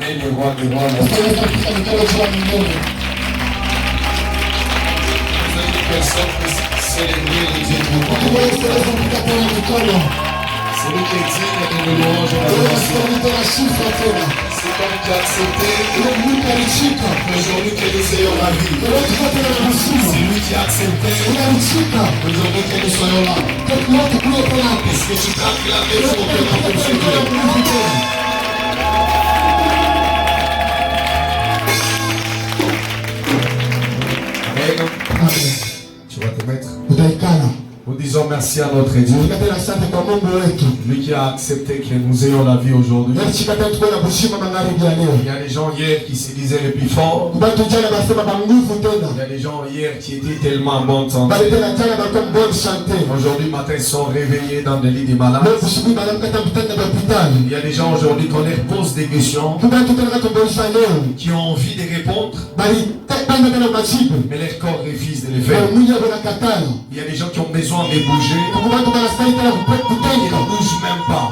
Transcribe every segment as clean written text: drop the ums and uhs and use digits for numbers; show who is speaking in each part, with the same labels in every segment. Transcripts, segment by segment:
Speaker 1: est le roi des rois. Vous avez des personnes qui célèbrent les dieux de vous. Celui qui est digne de nos louanges et d'adoration. C'est comme qui a accepté aujourd'hui que nous ayons la vie. C'est lui qui a accepté aujourd'hui que nous soyons là. Est-ce que tu t'as acclamé pour que nous puissions Amen. Tu vas te mettre. Nous disons merci à notre Dieu, lui qui a accepté que nous ayons la vie aujourd'hui. Il y a des gens hier qui se disaient les plus forts. Il y a des gens hier qui étaient tellement en bonne santé. Aujourd'hui matin ils sont réveillés dans des lits des malades. Il y a des gens aujourd'hui qu'on leur pose des questions, qui ont envie de répondre, mais leur corps refuse de les faire. Il y a des gens qui ont besoin de bouger, ils ne bougent même pas.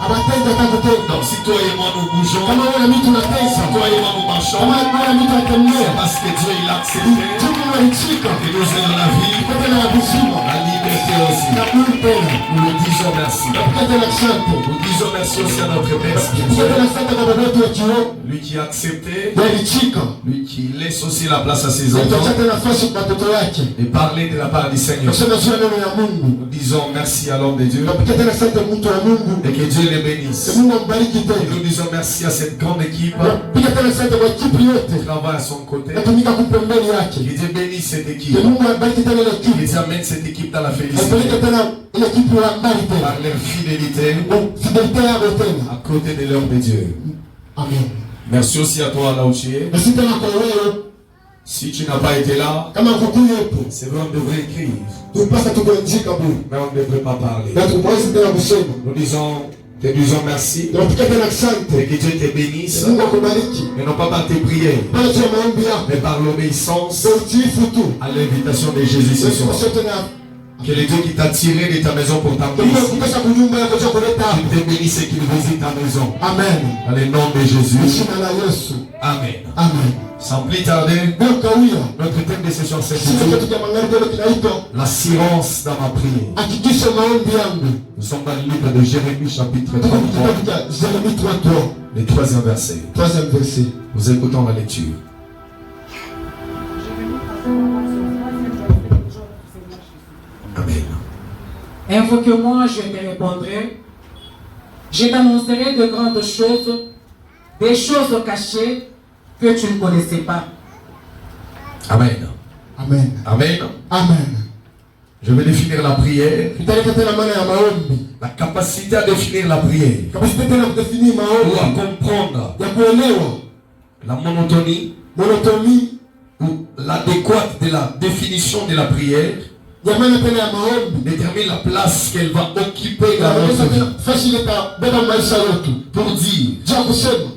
Speaker 1: Donc si toi et moi nous bougeons, si toi et moi nous marchons, c'est parce que Dieu il a accepté que nous ayons la vie, la liberté aussi. Nous lui disons merci. Nous disons merci aussi à notre Père spirituel, lui qui a accepté, lui qui laisse aussi la place à ses enfants et parler de la part du Seigneur. Nous disons merci à l'homme de Dieu et que Dieu les bénisse. Et nous disons merci à cette grande équipe qui travaille à son côté. Que Dieu bénisse cette équipe. Que Dieu amène cette équipe dans la félicité par leur fidélité à côté de l'homme de Dieu. Amen. Merci aussi à toi là où tu es. Si tu n'as pas été là, c'est vrai, on devrait écrire. Mais on ne devrait pas parler. Nous disons merci et que Dieu te bénisse, mais non pas par tes prières, mais par l'obéissance à l'invitation de Jésus ce soir. Que le Dieu qui t'a tiré de ta maison pour t'amener ici, qu'il te bénisse et qu'il visite ta maison. Amen. Dans le nom de Jésus. Amen. Amen. Sans plus tarder, notre thème de ce soir c'est l'assurance dans ma prière. Nous sommes dans le livre de Jérémie chapitre 33, le 3e verset. Nous écoutons la lecture. Amen.
Speaker 2: Invoque-moi, je te répondrai. Je t'annoncerai de grandes choses, des choses cachées que tu ne connaissais pas.
Speaker 1: Amen. Amen. Amen. Amen. Je vais définir la prière. La capacité à définir la prière. Ou à comprendre la monotonie ou l'adéquate de la définition de la prière. Détermine la place qu'elle va occuper dans notre vie. Pour dire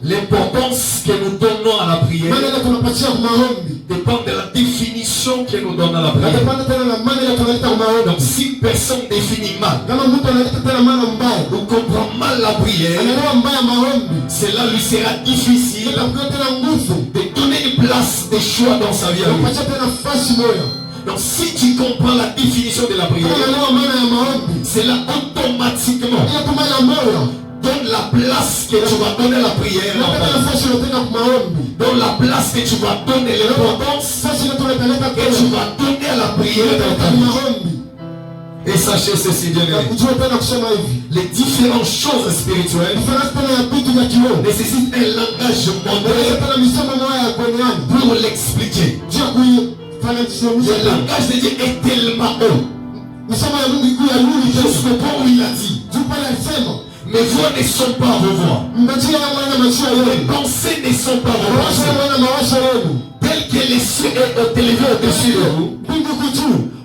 Speaker 1: l'importance que nous donnons à la prière dépend de la définition que nous donnons à la prière. Donc si personne définit mal ou comprend mal la prière, cela lui sera difficile de donner une place de choix dans sa vie. Donc si tu comprends la définition de la prière, cela automatiquement donne la place que tu vas donner à la prière, donne la place que tu vas donner, l'importance que tu vas donner à la prière. Et sachez ceci, bien-aimés, les différentes choses spirituelles nécessitent un langage moderne pour l'expliquer. Le langage de Dieu est tellement haut. Jusqu'au point où il a dit, mes voix ne sont pas vos voix, mes pensées ne sont pas vos pensées. Tel que les cieux est élevé au-dessus de vous,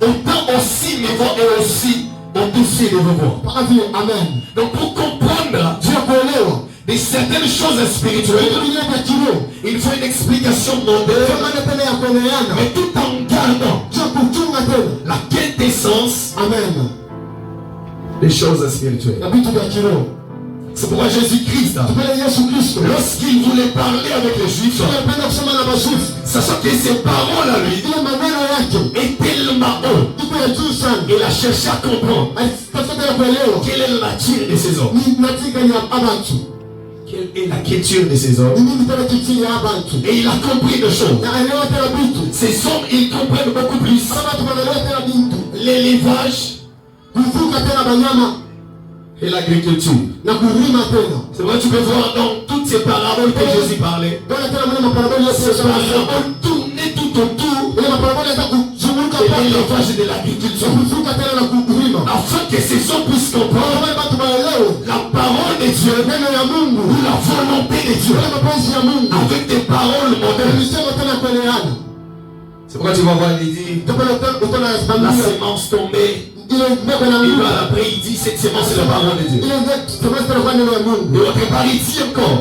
Speaker 1: autant aussi mes voix est aussi au-dessus de vos voix. Amen. Donc pour comprendre de certaines choses spirituelles, il faut une explication moderne, mais tout en gardant la quintessence des choses spirituelles. C'est pourquoi Jésus-Christ, lorsqu'il voulait parler avec les Juifs, sachant que ses paroles à lui étaient tellement haut, il a cherché à comprendre quelle est la nature de ces hommes, quelle est la culture de ces hommes. Et il a compris des choses. Ces hommes, ils comprennent beaucoup plus l'élevage et l'agriculture. C'est vrai, tu peux voir dans toutes ces paraboles que Jésus parlait. Ces paraboles tournaient tout autour de l'élevage et de l'agriculture. Afin que ces hommes puissent comprendre la parole de Dieu ou la volonté de Dieu avec des paroles modernes. C'est pourquoi tu vas voir, il dit la sémence tombée. Et après il dit cette sémence c'est la parole de Dieu. Et autre part il dit encore,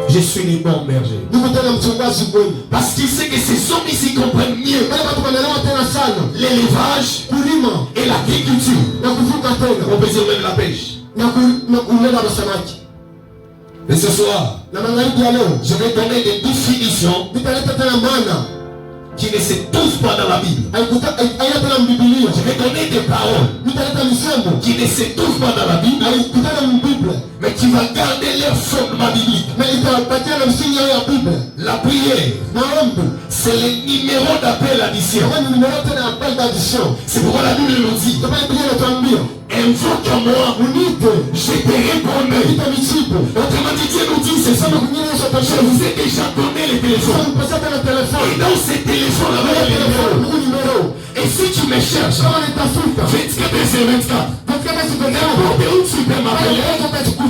Speaker 1: je suis le bon berger. Parce qu'il sait que ces hommes ici comprennent mieux l'élevage et l'agriculture. On peut dire même la pêche. Et ce soir, je vais donner des définitions qui ne se trouvent pas dans la Bible. Je vais donner des paroles qui ne se trouvent pas dans la Bible, mais qui vont garder leur fondement biblique. La prière, c'est le numéro d'appel addition. C'est pourquoi la Bible nous dit, invoque à moi, je te répondrai. Autrement dit, Dieu nous dit, c'est ça. Je vous ai déjà donné le téléphone. Et dans ces téléphones, et si tu me cherches, 24 sur 24, n'importe où tu peux m'appeler,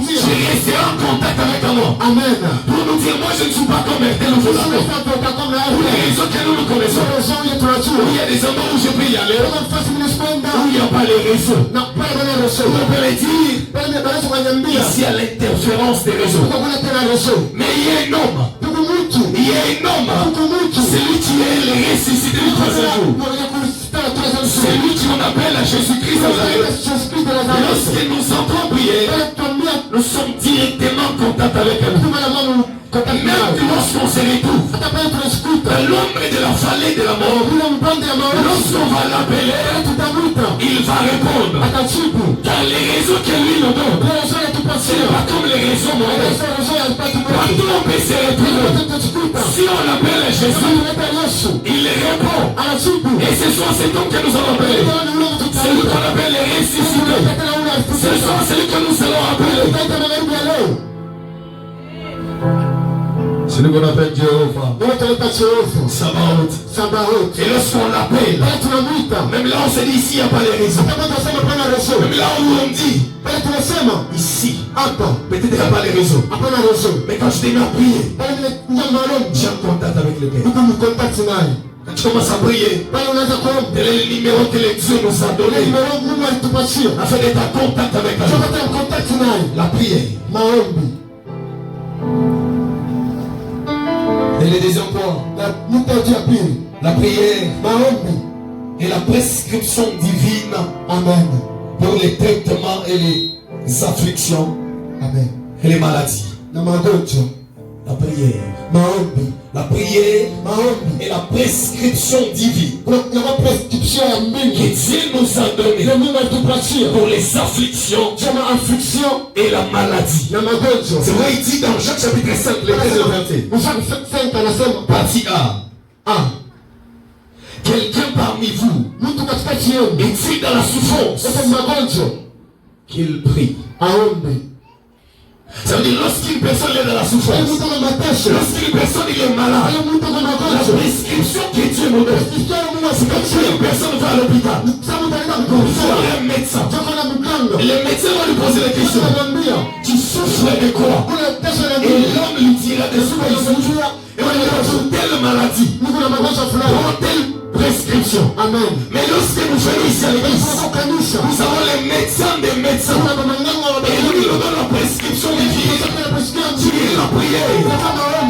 Speaker 1: je resterai en contact avec moi. Amen. Pour nous dire, moi je ne suis pas comme un tel ou pour les raisons que nous nous connaissons. Où il y a des endroits où je peux y aller, où il n'y a pas les réseaux. On peut le dire, ici à l'interférence des réseaux. Mais il y a un homme. Il y a un homme. C'est lui qui est le ressuscité du troisième jour. C'est lui qui on appelle à Jésus-Christ lorsque nous entrons prier, nous sommes directement en contact avec lui. Même lorsqu'on se retrouve dans l'ombre de la vallée de la mort, lorsqu'on va l'appeler, il va répondre. Car les réseaux que lui nous donne, ce n'est pas comme les réseaux modernes. Partout on peut se retrouver. Si on appelle Jésus, il répond. Et ce soir c'est donc que nous allons appeler. C'est lui qu'on appelle les ressuscités. Ce soir c'est lui que nous allons appeler. C'est lui qu'on appelle Jéhovah. Sabaoth. Et lorsqu'on l'appelle, même là on se dit ici il n'y a pas les réseaux. Même là où on dit ici, peut-être il n'y a pas les réseaux. Mais quand je t'ai mis à prier, j'ai un contact avec le Père. Quand tu commences à prier, tel est le numéro que les dieux nous a donné afin d'être en contact avec lui. La prière. Et le deuxième point, la prière et la prescription divine. Amen. Pour les traitements et les afflictions. Amen. Et les maladies. La prière. La prière et la prescription divine que Dieu nous a donné pour les afflictions et la maladie. C'est vrai, il dit dans Jacques chapitre 5, les 13 et partie A. Quelqu'un parmi vous est-il dans la souffrance qu'il prie. Ça veut dire lorsqu'une personne est dans la souffrance, lorsqu'une personne est malade, la prescription que Dieu nous donne, c'est quand une personne va à l'hôpital, il faut aller un médecin. Le médecin va lui poser la question, tu souffres de quoi? Et l'homme lui dira de ce qu'il souffre. Et on lui dira pour telle maladie, pour telle prescription. Amen. Mais lorsque nous venons ici à l'église, nous avons les médecins des médecins. Et lui nous donne la prescription divine. Tu lis la prière.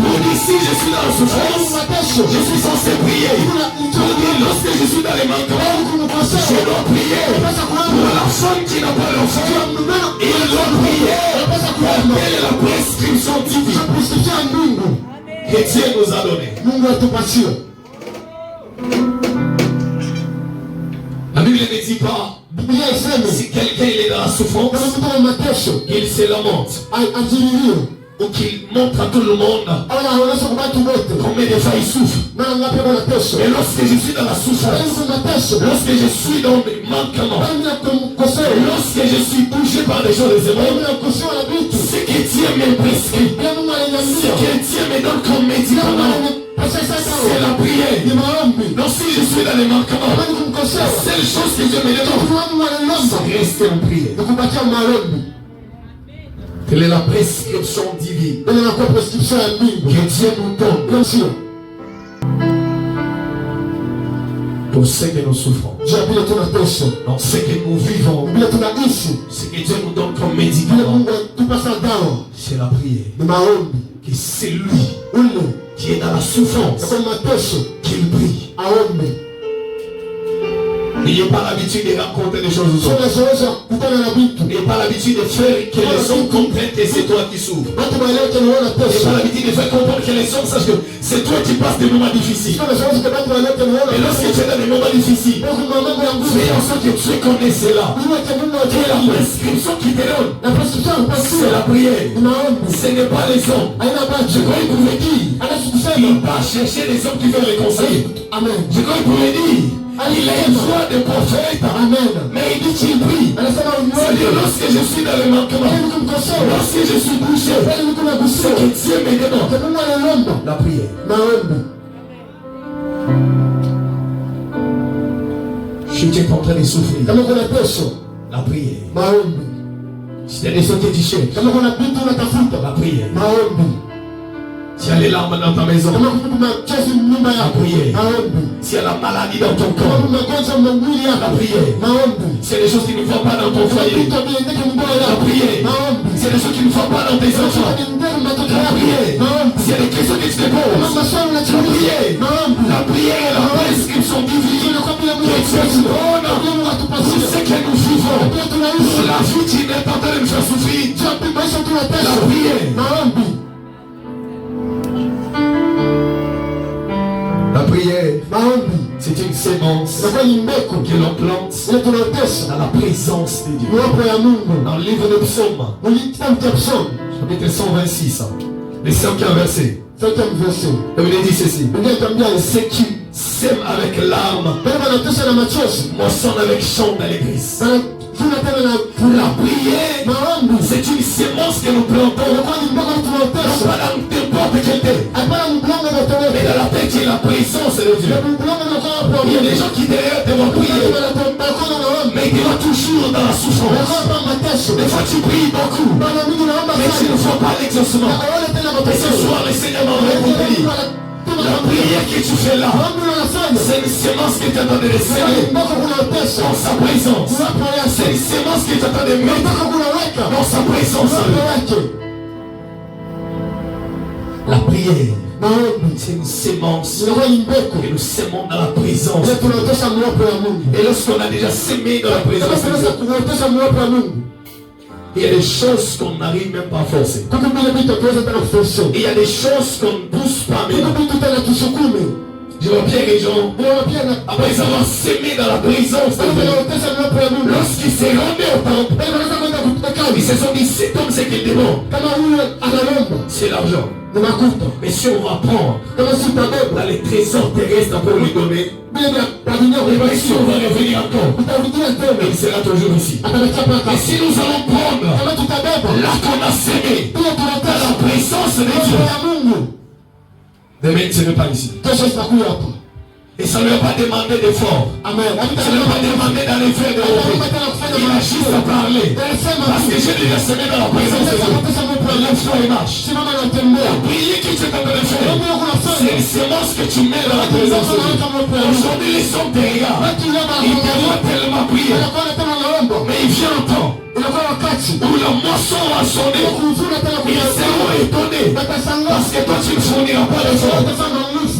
Speaker 1: Pour d'ici je suis dans la souffrance, je suis censé prier. Pour dire lorsque je suis dans les manquements, je dois prier. Pour la femme qui n'a pas d'enfant, il doit prier. Quelle est la prescription divine que Dieu nous a donnée? La Bible ne dit pas si quelqu'un est dans la souffrance, qu'il se lamente ou qu'il montre à tout le monde combien de fois il souffre. Mais lorsque je suis dans la souffrance, lorsque je suis dans le manquement, lorsque je suis touché par des choses des émotions, ce que Dieu me prescrit, ce que Dieu me donne comme médicament, c'est la prière. Donc si je suis dans les manquements, la seule chose que Dieu me demande, c'est rester en prière. Quelle est la prescription divine que Dieu nous donne pour ce que nous souffrons, dans ce que nous vivons, ce que Dieu nous donne comme médicament, c'est la prière. Que c'est lui qui est dans la souffrance qu'il prie. N'ayez pas l'habitude de raconter des choses aux autres. N'ayez pas l'habitude de faire que les hommes comprennent que c'est toi qui souffres. N'ayez pas l'habitude de faire comprendre que les hommes sachent que c'est toi qui passes des moments difficiles. Et lorsque tu es dans des moments difficiles, fais en sorte que tu connais cela. Et la prescription qui te donne, c'est la prière. Ce n'est pas les hommes. Je crois qu'il pouvait dire, il va chercher les hommes qui veulent les conseiller. Je crois qu'il pouvait dire, il a une voix de prophète. Mais il dit qu'il prie. C'est-à-dire lorsque je suis dans le manquement, lorsque je suis bouché, c'est que Dieu me demande la prière. Je suis en train de souffrir. La prière. Si il y a des choses que tu cherches, la prière. S'il y a les larmes dans ta maison, la prière. S'il y a la maladie dans ton corps, la prière. S'il y a des choses qui ne vont pas dans ton foyer, la prière. S'il y a des choses qui ne vont pas dans tes enfants, la prière. S'il y a des questions que tu te poses, la prière. La prière est la prescription divine que Dieu nous donne pour ce que nous vivons. Pour la vie qui est en train de me faire souffrir, la prière. La prière, c'est une sémence que l'on plante dans la présence de Dieu. Dans le livre de Psaume, chapitre 126, les 5e verset. Et il dit ceci: ceux qui sèment avec larmes moissonnent avec chant d'allégresse. La prière, c'est une sémence que nous plantons, non pas dans n'importe quel thème, mais dans la tête qui est la présence de Dieu. Il y a des gens qui derrière te vont prier, mais ils vont toujours dans la souffrance. Des fois tu pries beaucoup, mais tu ne vois pas l'exaucement. Et ce soir le Seigneur m'a répondu: la prière que tu fais là, c'est une sémence que tu attends de recevoir dans sa présence. C'est une sémence que tu attends de mettre dans sa présence. La prière, c'est une sémence que nous sémons dans la présence. Et lorsqu'on a déjà sémé dans la présence de Dieu, il y a des choses qu'on n'arrive même pas à forcer. Il y a des choses qu'on ne pousse pas même. Je vois Pierre et Jean, après avoir sémé dans la présence de Dieu, lorsqu'ils se rendaient au temple, ils se sont dit: cet homme, c'est qu'il demande, c'est l'argent. Mais si on va prendre dans les trésors terrestres pour lui donner, et si on va revenir encore, il sera toujours ici. Et si nous allons prendre là qu'on a sémé dans la présence de Dieu, demain ce n'est pas ici. Et ça ne veut pas demander d'effort. Ça ne veut pas demander d'aller faire de repos. Il a juste à parler. Parce que j'ai déjà semé dans la présence de Dieu. Lève-toi et marche. La prière que tu es en train de faire, c'est une sémence que tu mets dans la présence de Dieu. Aujourd'hui les hommes te regardent. Ils te voient tellement prier. Mais il vient un temps où la moisson va sonner. Ils seront étonnés Parce que toi tu ne fourniras pas d'efforts.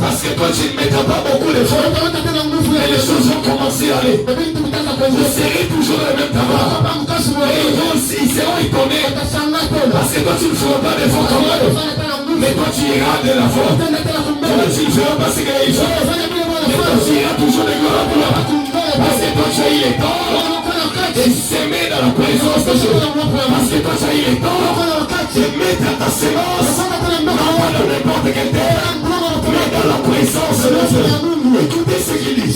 Speaker 1: Parce que toi tu ne mettras pas beaucoup d'efforts. Et les choses vont commencer à aller. Vous serez toujours le même tabac. Et ils seront étonnés. Parce que toi tu ne feras pas d'efforts comme eux. Mais toi tu iras de la foi. Toi tu ne feras pas ce qu'il faut. Mais toi tu iras toujours de gloire à gloire. Parce que toi tu as eu le temps de s'aimer dans la présence de Dieu. Parce que toi tu as eu le temps de mettre ta sémence, non pas dans n'importe quel terre, mais dans la présence de Dieu. Écoutez ce qu'il dit.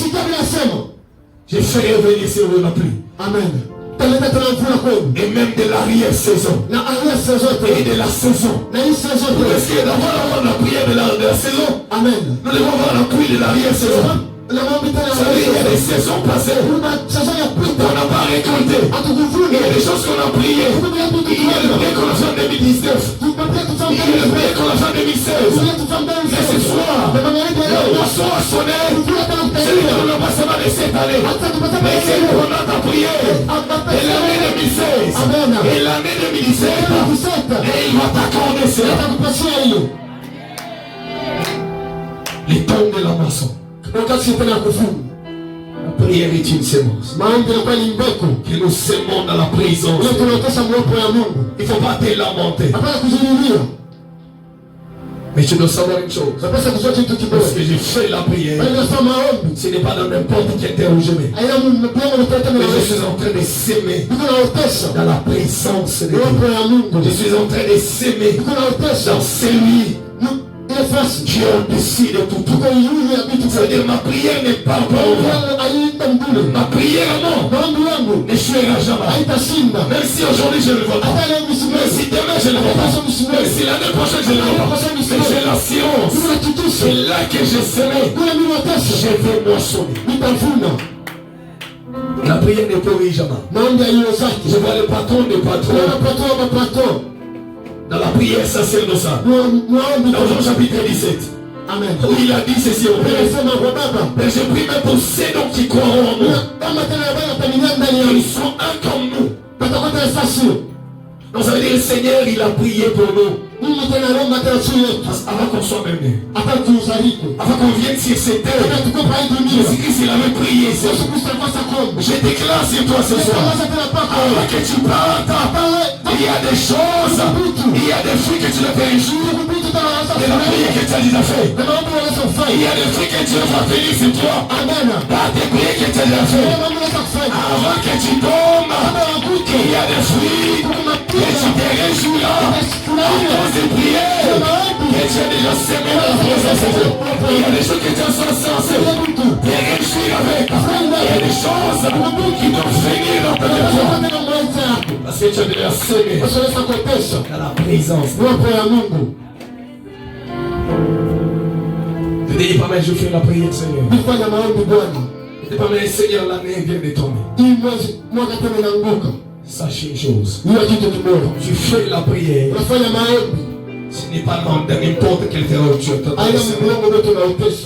Speaker 1: Je ferai venir sur vous la pluie.
Speaker 2: Amen.
Speaker 1: Et même de l'arrière-saison. Et de la saison. Parce que d'abord la prière de la saison.
Speaker 2: Amen.
Speaker 1: Nous devons voir la pluie de l'arrière-saison. Ça veut dire qu'il y a des saisons passées. On n'a pas récolté. Il y a des choses qu'on a priées. Il y a le prière qu'on a fait en 2019. Il y a le prière qu'on a fait en 2016. Mais ce soir, le morceau a sonné. Celui qu'on n'a pas seulement de cette année. Mais celui qu'on a prié. Et l'année 2016. Et l'année 2017. Et il va t'accorder cela. Les temps de la moisson. La prière est une sémence que nous sémons dans la présence. Il ne faut pas te lamenter. Mais tu dois savoir une chose. Parce que j'ai fait la prière. Ce n'est pas dans n'importe quel terre où je mets. Mais je suis en train de s'aimer dans la présence de Dieu. Je suis en train de s'aimer dans celui qui est au-dessus de tout. Ça veut dire ma prière n'est pas pauvre. Ma prière non ne chuera jamais. Même si aujourd'hui je ne le vois pas. Même si demain je ne le vois pas. Même si l'année prochaine je ne le vois pas. Mais j'ai l'assurance. C'est là que j'ai semé. Je vais moissonner. La prière ne pourrit jamais. Je vois le patron des patrons. Dans la prière sacerdotale, dans Jean chapitre 17, Amen. Où il a dit ceci au Père. Mais je prie même pour ceux donc qui croiront en nous. Ils sont un comme nous. Donc ça veut dire le Seigneur il a prié pour nous. Avant qu'on soit même né. Avant qu'on vienne sur cette terre. Jésus-Christ il avait prié. Je déclare sur toi ce soir. Avant que tu partes, il y a des choses. Il y a des fruits que tu dois faire un jour. De la prière que tu as déjà fait. Il y a des fruits que tu vas venir sur toi. Par des prières que tu as déjà fait. Avant que tu tombes, il y a des fruits que tu te réjouiras. À cause des prières que tu as déjà semé dans la présence de Dieu. Il y a des choses que tu as censé te réjouir avec. Il y a des choses qui doivent venir dans ta vie. Parce que tu as déjà semé dans la présence de Dieu. Ne dis pas, mais je fais la prière, Seigneur. Ne dis pas, mais Seigneur, l'année vient de tomber. Sache une chose. Tu fais la prière. Ce n'est pas dans n'importe quel terrain où tu es en train de semer.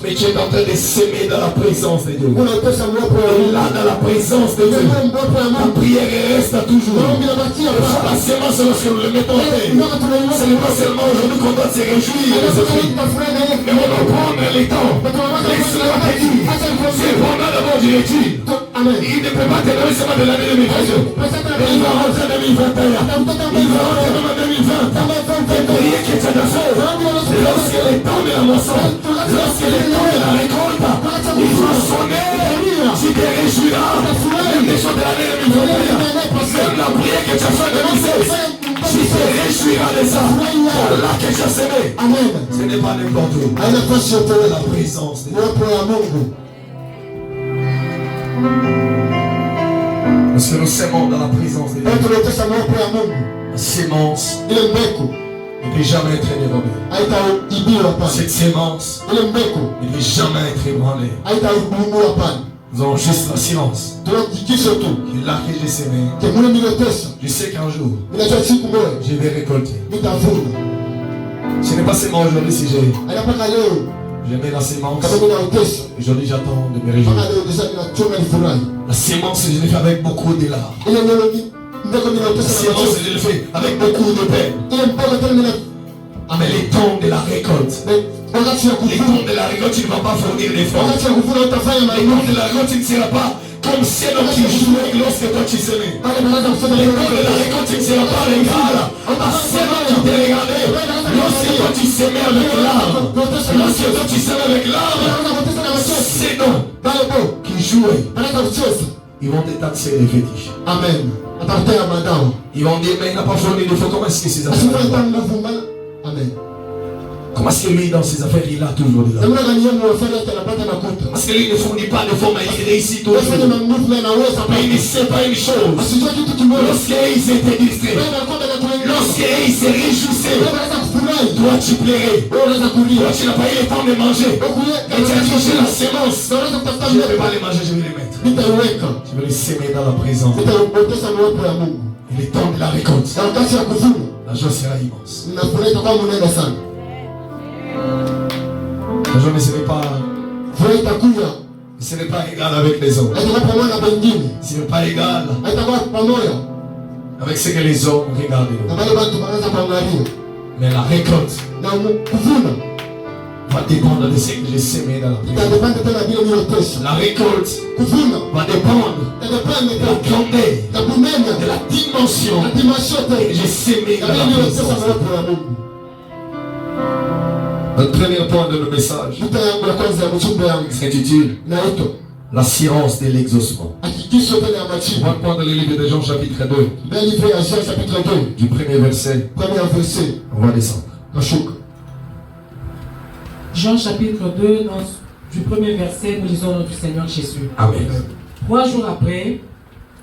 Speaker 1: Mais tu es en train de semer dans la présence de Dieu. Et là, dans la présence de Dieu, la prière reste toujours. La sémence, lorsque nous le mettons en terre, ce n'est pas seulement aujourd'hui qu'on doit se réjouir de ce fruit. Mais on doit prendre les temps. Laisse-moi te dire, c'est pendant d'abord du retire. Il ne peut pas te donner seulement de l'année 2022. Mais il va rentrer en 2021. Il va rentrer même en 2020. Et prier que tu as déjà fait. Lorsque le temps de la moisson, lorsque le temps de la récolte, il va sonner. Tu te réjouiras. Même des choses de l'année 2021. Même la prière que tu as fait en 2016. Tu te réjouiras de ça. Là que tu as semé. Ce n'est pas n'importe où. La présence de Dieu. Parce que nous sémons dans la présence de Dieu. La sémence ne peut jamais être dérobée. Cette sémence ne peut jamais être ébranlée. Nous avons juste la silence. Et là que j'ai sémé, je sais qu'un jour, je vais récolter. Ce n'est pas seulement aujourd'hui si j'ai mets la sémence. Aujourd'hui j'attends de me réjouir. La sémence je l'ai fait avec beaucoup de larmes. La sémence je l'ai fait avec beaucoup de peine. Mais les temps de la récolte. Les temps de la récolte, tu ne vas pas fournir d'efforts. Les temps de la récolte, tu ne seras pas comme ceux qui jouaient lorsque toi tu semais. Les temps de la récolte, tu ne seras pas égal à ceux qui te regardaient lorsque toi tu semais avec l'arbre. Lorsque toi tu semais avec l'arbre, c'est nous qui jouaient. Ils vont détaxer les fétiches. Amen. Ils vont dire, mais il n'a pas fourni d'efforts. Comment est-ce que ces affaires? Amen. Comment est-ce que lui, dans ses affaires, il a toujours des affaires? Parce que lui ne fournit pas de forme, il réussit toujours. Mais il ne sait pas une chose. Lorsqu'ils étaient distraits, lorsqu'ils se réjouissaient, toi tu plairais. Toi tu n'as pas eu le temps de manger. Et tu as touché la sémence. Je ne vais pas les manger, je vais les mettre. Je vais les semer dans la présence. Il est temps de la récolte. La joie sera immense. La joie ne serait pas, ce n'est pas égal avec les hommes. Ce n'est pas égal avec ce que les hommes regardent. Mais la récolte va dépendre de ce que j'ai semé dans la présence. La récolte va dépendre de la grandeur, de la dimension que j'ai semé dans la présence. Notre premier point de le message s'intitule l'assurance de l'exaucement. On va prendre le livre de Jean chapitre 2. Du premier verset. On va descendre.
Speaker 2: Jean chapitre 2, du premier verset, nous lisons notre Seigneur Jésus.
Speaker 1: Amen.
Speaker 2: 3 jours après,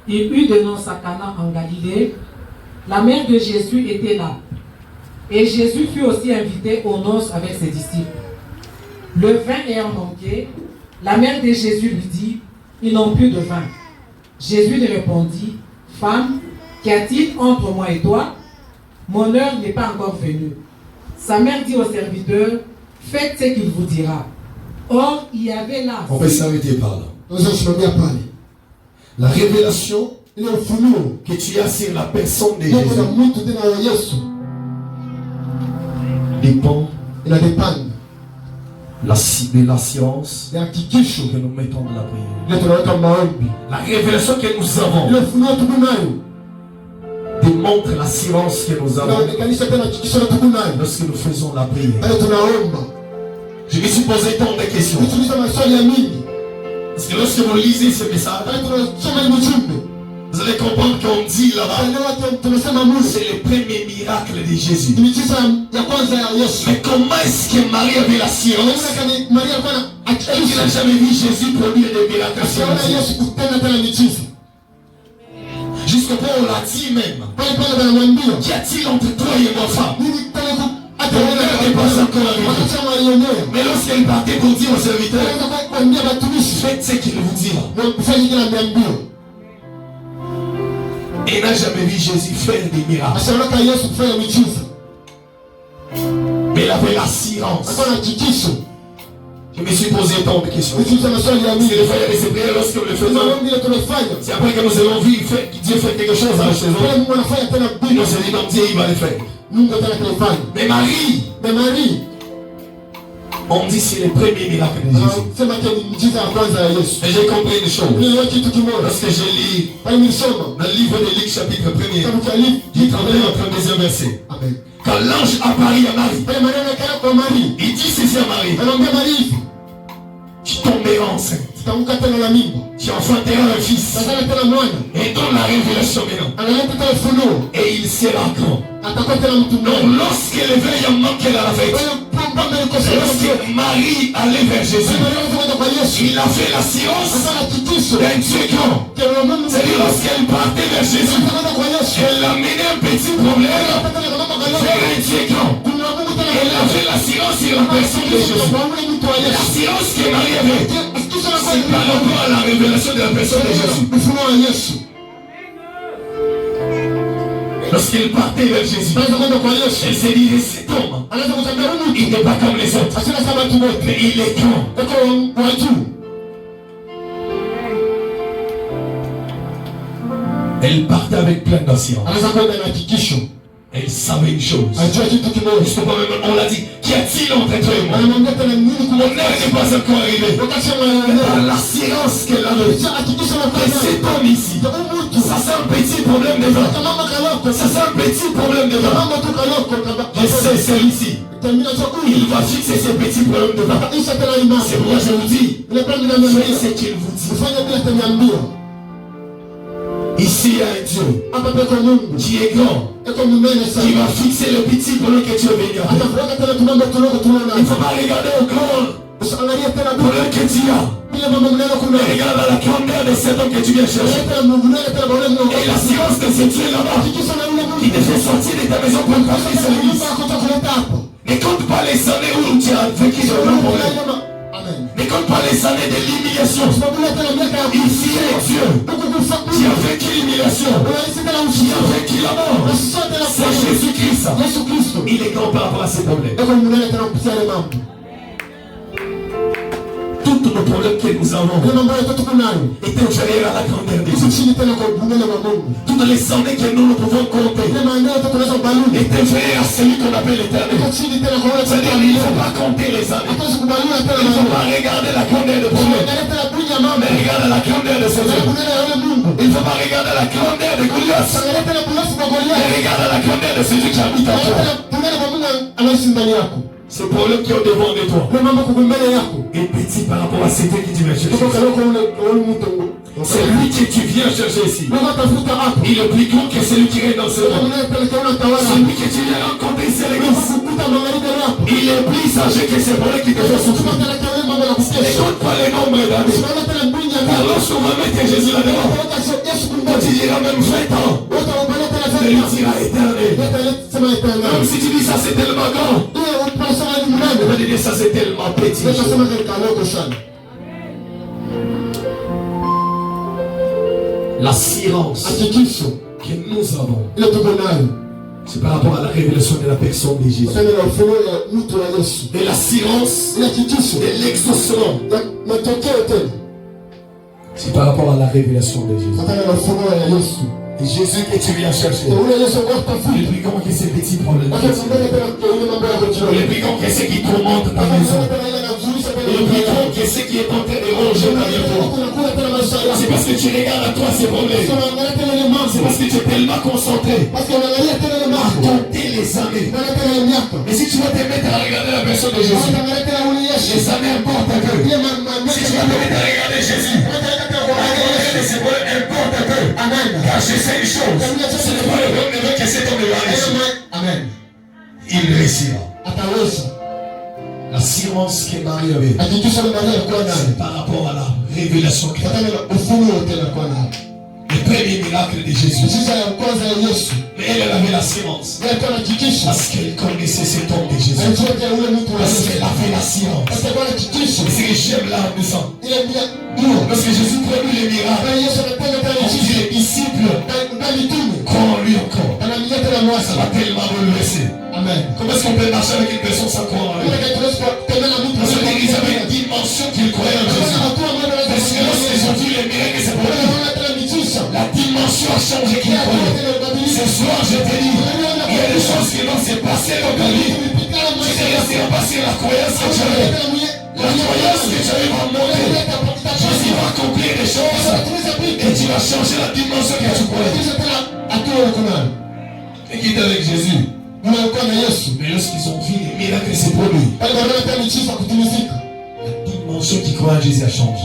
Speaker 2: il eut de noces à Cana en Galilée. La mère de Jésus était là. Et Jésus fut aussi invité aux noces avec ses disciples. Le vin ayant manqué, la mère de Jésus lui dit, ils n'ont plus de vin. Jésus lui répondit, femme, qu'y a-t-il entre moi et toi? Mon heure n'est pas encore venue. Sa mère dit au serviteur, faites ce qu'il vous dira. Or, il y avait là...
Speaker 1: On peut s'arrêter par là. La révélation que tu as sur la personne de Jésus dépend de l'assurance que nous mettons dans la prière. La révélation que nous avons démontre l'assurance que nous avons lorsque nous faisons la prière. Je me suis posé tant de questions. Parce que lorsque vous lisez ce message, vous allez comprendre qu'on dit là-bas, c'est le premier miracle de Jésus. Mais comment est-ce que Marie avait l'assurance elle n'a jamais vu Jésus produire des miracles? Jusqu'au point où on l'a dit même, qu'y a-t-il entre toi et moi, femme? Ton heure n'est pas encore arrivée. Mais lorsqu'elle partait pour dire aux serviteurs, faites ce qu'il vous dira. Et n'a jamais vu Jésus faire des miracles. Mais il avait l'assurance. Je me suis posé tant de questions. C'est le faire de ces prières lorsque nous le faisons. C'est après que nous avons vu Dieu faire quelque chose à la saison. Et nous avons dit non, Dieu il va le faire. Mais Marie, on dit c'est le premier miracle de Jésus. Et j'ai compris une chose. Lorsque je lis dans le livre de Luc chapitre 1er, du 31 au 32e verset. Quand l'ange apparut à Marie, il dit ceci à Marie. Tu tomberas enceinte. Tu enfanteras un fils. Et donne la révélation maintenant. Et il sera grand. Donc lorsque le veille a manqué dans la fête, lorsque Marie allait vers Jésus, il a fait la science d'un Dieu grand. C'est-à-dire lorsqu'elle partait vers Jésus, elle a mené un petit problème vers un Dieu grand. Elle avait la science sur la personne de Jésus. La science que Marie avait, c'est par rapport à la révélation de la personne de Jésus. Lorsqu'il partait vers Jésus, elle s'est dit, cet homme, il n'est pas comme les autres, mais il est grand. Elle partait avec plein d'assurance. Elle savait une chose. Justement, on l'a dit. Qu'y a-t-il entre toi et moi? Mon heure n'est pas encore arrivée. Par l'assurance qu'elle avait. Et cet homme ici, ça c'est un petit problème devant. Ça c'est un petit problème devant. Je sais celui-ci. Il va fixer ses petits problèmes devant. C'est pourquoi je vous dis. Faites ce qu'il vous dit. Ici, il y a un Dieu qui est grand, qui va fixer le petit problème que tu veux venir. Il ne faut pas regarder au grand problème que tu as. Mais regarde à la grandeur de cet homme que tu viens chercher. Et la science de ce Dieu là-bas qui te fait sortir de ta maison pour construire cette église. Ne compte pas les années où tu as vécu sur le problème. Ne compte pas les années de l'humiliation. Ici est Dieu qui a vécu l'humiliation, qui a vécu la mort. C'est Jésus-Christ. Il est grand par rapport à ses problèmes. Tous nos problèmes que nous avons étaient inférieurs à la grandeur de Dieu. Toutes les années que nous pouvons compter étaient inférieures à celui qu'on appelle l'éternel. C'est-à-dire qu'il ne faut pas compter les années. Il ne faut pas regarder la grandeur de problème, mais regarde la grandeur de ce Dieu. Il ne faut pas regarder la grandeur de Goliath, mais regarde la grandeur de celui qui habite en toi. Ce problème qui est au devant de toi est petit par rapport à celui qui tu viens chercher. C'est lui que tu viens chercher ici. Il est plus grand que celui qui est dans ce monde. Celui que tu viens rencontrer ici à l'église, il est plus âgé que ce problème qui te fait souffrir. N'écoute pas les nombres d'années. Car lorsqu'on va mettre Jésus là-dedans, quand tu diras même 20 ans, il dira éternel. Même si tu dis ça c'est tellement grand, on va dire ça c'est tellement petit. L'assurance que nous avons, c'est par rapport à la révélation de la personne de Jésus. Et l'assurance de l'exaucement, c'est par rapport à la révélation de Jésus. Et Jésus que tu viens chercher, le plus grand que ces petits problèmes, le plus grand que ce qui tourmente ta maison, le plus grand que ce qui est en train de ronger ta vie. C'est parce que tu regardes à toi ces problèmes. C'est parce que tu es tellement concentré à compter les années. Mais si tu vas te mettre à regarder la personne de Jésus, les années importent un peu. Si tu vas te mettre à regarder Jésus, c'est bon, importe un peu. Car je sais une chose, ce n'est pas le bon neveu que cet homme va réussir. Amen. Il réussira. L'assurance que Marie avait, c'est par rapport à la révélation qu'elle a. Le premier miracle de Jésus. Mais elle avait l'assurance. Parce qu'elle connaissait cet homme de Jésus. Parce qu'elle avait l'assurance. C'est ce que j'aime là en disant. Parce que Jésus prenait les miracles. On dit les disciples. Crois en lui encore. Ça va tellement bouleverser. Comment est-ce qu'on peut marcher avec une personne sans croire en lui? Parce qu'ils avaient une dimension qu'ils croyaient en Jésus. Parce que lorsqu'ils ont vu les miracles, c'est pour eux. La dimension a changé qu'il croyait. Ce soir, je te dis, il y a des choses qui vont se passer dans ta vie. Tu te laisseras passer la croyance que tu avais. La croyance que tu avais va monter. Jésus va accomplir des choses. Et tu vas changer la dimension que tu croyais. Et qui était avec Jésus. Mais lorsqu'ils ont vu les miracles se produire, la dimension qui croit en Jésus a changé.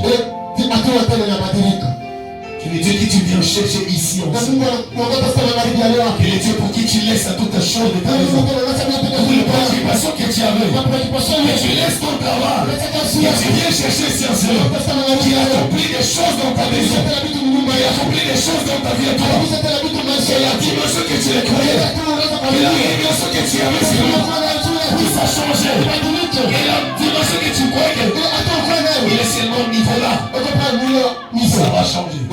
Speaker 1: Que le Dieu qui tu viens chercher ici ensemble, que le Dieu pour qui tu laisses à toute ta chose de ta maison, pour les préoccupations que tu avais, que tu laisses ton travail, que tu viens chercher ce Seigneur, qui accomplit des choses dans ta maison, qui accomplit des choses dans ta vie à toi, que la dimension que tu les croyais, que la révélation que tu avais sur lui, puisse a changé, et la dimension que tu croyais qu'il est seulement au niveau là, ça va changer.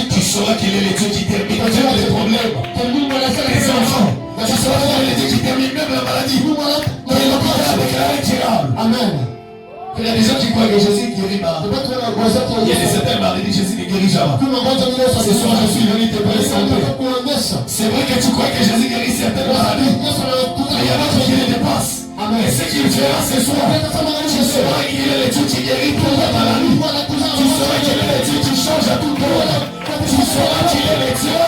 Speaker 1: Tu sauras qu'il est le Dieu qui termine même les problèmes. Les enfants, tu sauras qu'il est le Dieu qui termine même la maladie. Et l'hôpital a déclaré curable. Amen. Il y a des gens qui croient que Jésus guérit par. Il y a des certains maladies, Jésus ne guérit jamais. Ce soir, je suis venu te présenter. C'est vrai que tu crois que Jésus guérit certaines maladies. Mais il y a d'autres qui les dépassent. Et ce qu'il fera ce soir, tu sauras qu'il est le Dieu qui guérit toute la maladie. Tu sauras qu'il est le Dieu qui change à tout monde. Tu sauras qu'il est le Dieu,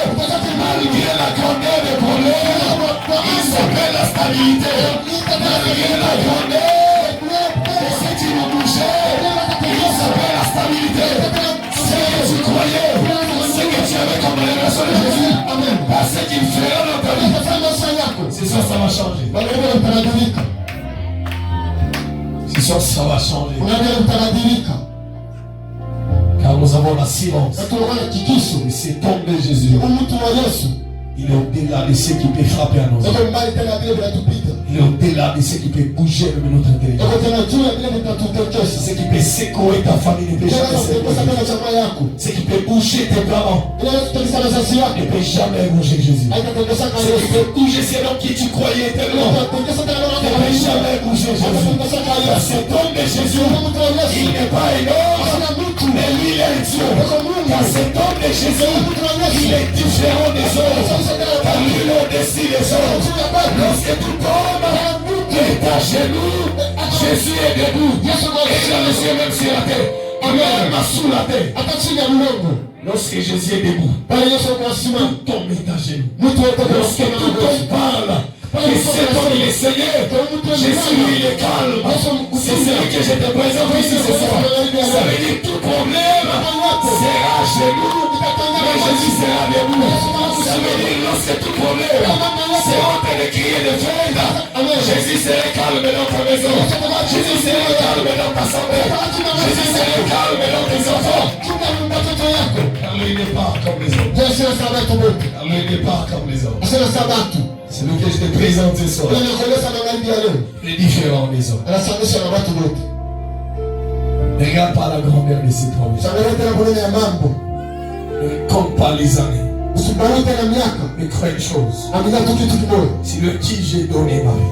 Speaker 1: malgré la grandeur des problèmes, il s'appelle la stabilité. Malgré la grandeur de ce qui nous bougeait, il s'appelle la stabilité. Ce que tu croyais, ce que tu avais comme révélation de Jésus, à ce qu'il fera dans ta vie, c'est ça, ça va changer. C'est sûr, ça va changer. Car nous avons l'assurance. Et c'est tombé Jésus. Il est au-delà de ce qui peut frapper à nos vies. Il est au-delà de ce qui peut bouger même notre intelligence. Ce qui peut secouer ta famille ne peut jamais secouer. Ce qui peut bouger tes parents ne peut jamais bouger Jésus. Ce qui peut bouger c'est l'homme qui tu croyais tellement ne peut jamais bouger Jésus. Car c'est homme de Jésus, il n'est pas énorme, mais lui il est Dieu. Car cet homme de Jésus, il est différent des autres. Car lui il est au-dessus des autres. Lorsque tu tombes, tu es à genoux, Jésus est debout. Et il a les yeux même sur la terre. Il a même sous la terre. Lorsque Jésus est debout, tout tombe à genoux. Lorsque tout tombe parle, que cet homme il est Seigneur, Jésus il est calme. C'est celui que je te présente ici ce soir. Ça veut dire tout problème sera à genoux, mais Jésus sera debout. Ça veut dire lorsque tout problème sera en train de crier de faute, Jésus sera calme dans ta maison. Jésus sera calme dans ta santé. Jésus sera calme dans tes enfants. Car lui n'est pas comme les autres. Car lui n'est pas comme les autres. C'est le que je te présente ce soir. Il est différent des autres. Regarde pas la grandeur de ces promesses. Ne compte pas les années. Mais crois une chose. C'est le qui j'ai donné ma vie.